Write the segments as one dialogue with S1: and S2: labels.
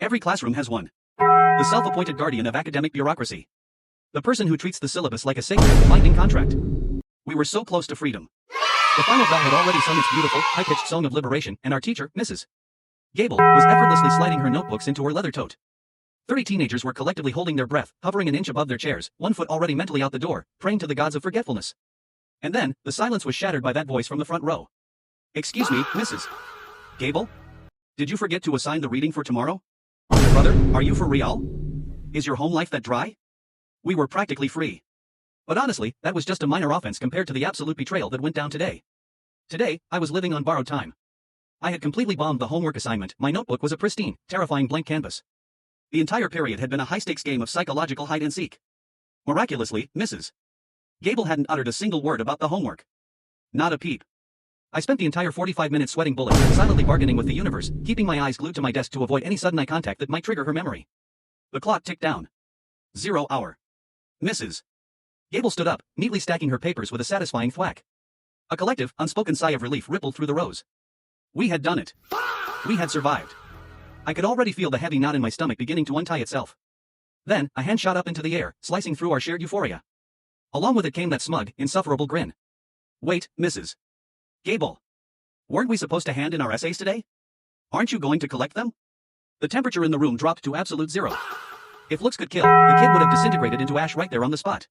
S1: Every classroom has one. The self-appointed guardian of academic bureaucracy. The person who treats the syllabus like a sacred, binding contract. We were so close to freedom. The final bell had already sung its beautiful, high-pitched song of liberation, and our teacher, Mrs. Gable, was effortlessly sliding her notebooks into her leather tote. 30 teenagers were collectively holding their breath, hovering an inch above their chairs, one foot already mentally out the door, praying to the gods of forgetfulness. And then, the silence was shattered by that voice from the front row. "Excuse me, Mrs. Gable? Did you forget to assign the reading for tomorrow? Brother, are you for real? Is your home life that dry?" We were practically free. But honestly, that was just a minor offense compared to the absolute betrayal that went down today. Today, I was living on borrowed time. I had completely bombed the homework assignment. My notebook was a pristine, terrifying blank canvas. The entire period had been a high-stakes game of psychological hide-and-seek. Miraculously, Mrs. Gable hadn't uttered a single word about the homework. Not a peep. I spent the entire 45 minutes sweating bullets, silently bargaining with the universe, keeping my eyes glued to my desk to avoid any sudden eye contact that might trigger her memory. The clock ticked down. 0 hour. Mrs. Gable stood up, neatly stacking her papers with a satisfying thwack. A collective, unspoken sigh of relief rippled through the rows. We had done it. We had survived. I could already feel the heavy knot in my stomach beginning to untie itself. Then, a hand shot up into the air, slicing through our shared euphoria. Along with it came that smug, insufferable grin. Wait, Mrs. Gable. Weren't we supposed to hand in our essays today? Aren't you going to collect them? The temperature in the room dropped to absolute zero. If looks could kill, the kid would have disintegrated into ash right there on the spot.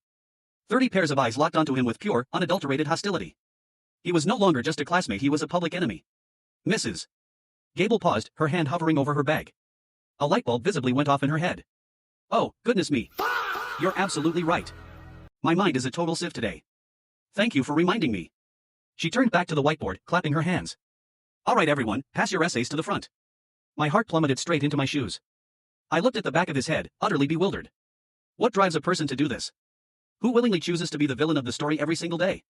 S1: 30 pairs of eyes locked onto him with pure, unadulterated hostility. He was no longer just a classmate, he was a public enemy. Mrs. Gable paused, her hand hovering over her bag. A light bulb visibly went off in her head. Oh, goodness me. You're absolutely right. My mind is a total sieve today. Thank you for reminding me. She turned back to the whiteboard, clapping her hands. All right everyone, pass your essays to the front. My heart plummeted straight into my shoes. I looked at the back of his head, utterly bewildered. What drives a person to do this? Who willingly chooses to be the villain of the story every single day?